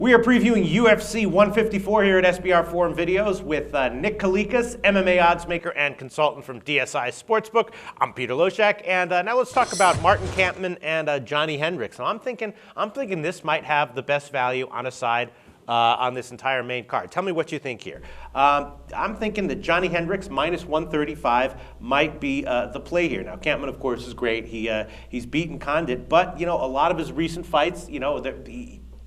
We are previewing UFC 154 here at SBR Forum Videos with Nick Kalikas, MMA oddsmaker and consultant from DSI Sportsbook. I'm Peter Loshak, and now let's talk about Martin Kampmann and Johny Hendricks. Now I'm thinking this might have the best value on a side on this entire main card. Tell me what you think here. I'm thinking that Johny Hendricks minus 135 might be the play here. Now Kampmann, of course, is great. He's beaten Condit, but you know a lot of his recent fights, you know,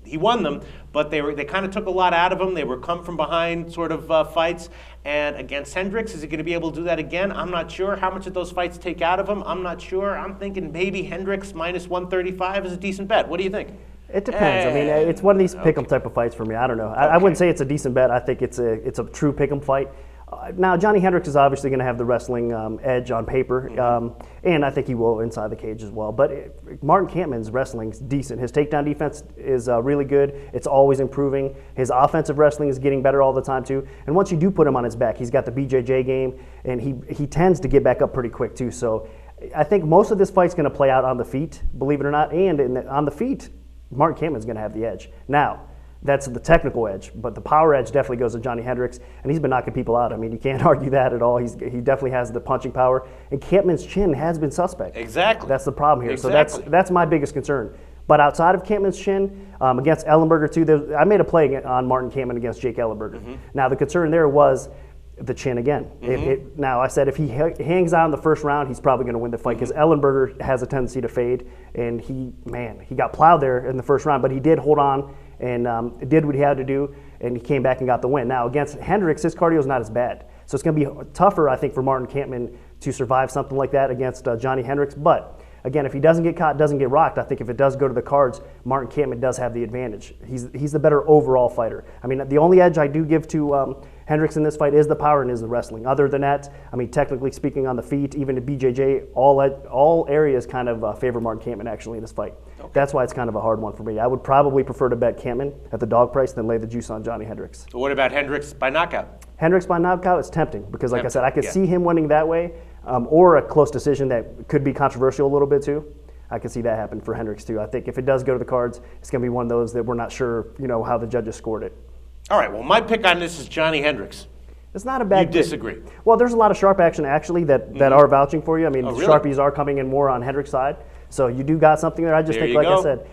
he won them, but they kind of took a lot out of him. They were come from behind sort of fights. And against Hendricks, is he going to be able to do that again? I'm not sure. How much of those fights take out of him? I'm not sure. I'm thinking maybe Hendricks minus 135 is a decent bet. What do you think? It depends. I mean, it's one of these pick'em type of fights for me. I don't know. I wouldn't say it's a decent bet. I think it's a true pick'em fight. Now, Johny Hendricks is obviously going to have the wrestling edge on paper, and I think he will inside the cage as well. But Martin Kampmann's wrestling is decent. His takedown defense is really good. It's always improving. His offensive wrestling is getting better all the time, too. And once you do put him on his back, he's got the BJJ game, and he tends to get back up pretty quick, too. So I think most of this fight's going to play out on the feet, believe it or not. And on the feet, Martin Kampmann's going to have the edge. Now, that's the technical edge, but the power edge definitely goes to Johny Hendricks, and he's been knocking people out. I mean, you can't argue that at all. He definitely has the punching power, and Kampmann's chin has been suspect. Exactly. That's the problem here. Exactly. So that's my biggest concern. But outside of Kampmann's chin, against Ellenberger too, I made a play on Martin Kampmann against Jake Ellenberger. Now the concern there was the chin again. Now I said if he hangs on in the first round, he's probably going to win the fight because Ellenberger has a tendency to fade, and he got plowed there in the first round, but he did hold on and did what he had to do, and he came back and got the win. Now, against Hendricks, his cardio is not as bad. So it's going to be tougher, I think, for Martin Kampmann to survive something like that against Johny Hendricks. But, again, if he doesn't get caught, doesn't get rocked, I think if it does go to the cards, Martin Kampmann does have the advantage. He's the better overall fighter. I mean, the only edge I do give to Hendricks in this fight is the power and is the wrestling. Other than that, I mean, technically speaking on the feet, even the BJJ, all areas kind of favor Martin Kampmann actually in this fight. Okay. That's why it's kind of a hard one for me. I would probably prefer to bet Kampmann at the dog price than lay the juice on Johny Hendricks. What about Hendricks by knockout? Hendricks by knockout is tempting because, like I said, I could see him winning that way, or a close decision that could be controversial a little bit too. I could see that happen for Hendricks too. I think if it does go to the cards, it's going to be one of those that we're not sure, you know, how the judges scored it. All right. Well, my pick on this is Johny Hendricks. It's not a bad. You disagree? Well, there's a lot of sharp action actually that are vouching for you. I mean, really? Sharpies are coming in more on Hendricks' side, so you do got something there. I just think, like I said,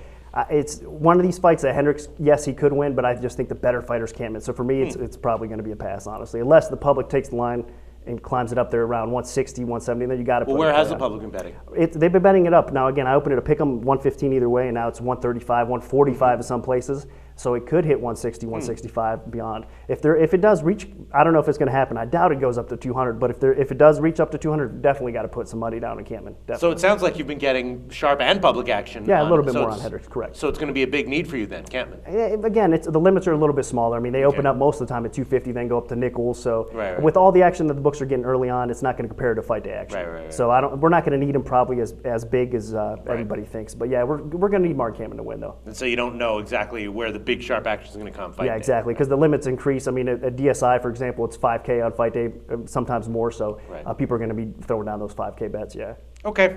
it's one of these fights that Hendricks, yes, he could win, but I just think the better fighter's Kampmann. So for me, it's probably going to be a pass, honestly, unless the public takes the line and climbs it up there around 160, 170, and then you got to put it. Well, where has the public been betting? They've been betting it up. Now, again, I opened it to pick them 115 either way, and now it's 135, 145 in some places. So it could hit 160, 165 beyond. If it does reach, I don't know if it's going to happen. I doubt it goes up to 200. But if it does reach up to 200, definitely got to put some money down on Kampmann. Definitely. So it sounds like you've been getting sharp and public action. Yeah, a little bit more on Hendricks, correct. So it's going to be a big need for you then, Kampmann. Again, the limits are a little bit smaller. I mean, they open up most of the time at 250, then go up to nickels. So with all the action that the books are getting early on, it's not going to compare to fight day action. Right. So we're not going to need him probably as big as everybody thinks. But yeah, we're going to need Martin Kampmann to win though. And so you don't know exactly where the big sharp action is going to come fight day. Exactly, because the limits increase. I mean, at DSI, for example, it's 5K on fight day, sometimes more. So people are going to be throwing down those 5K bets. Yeah. Okay.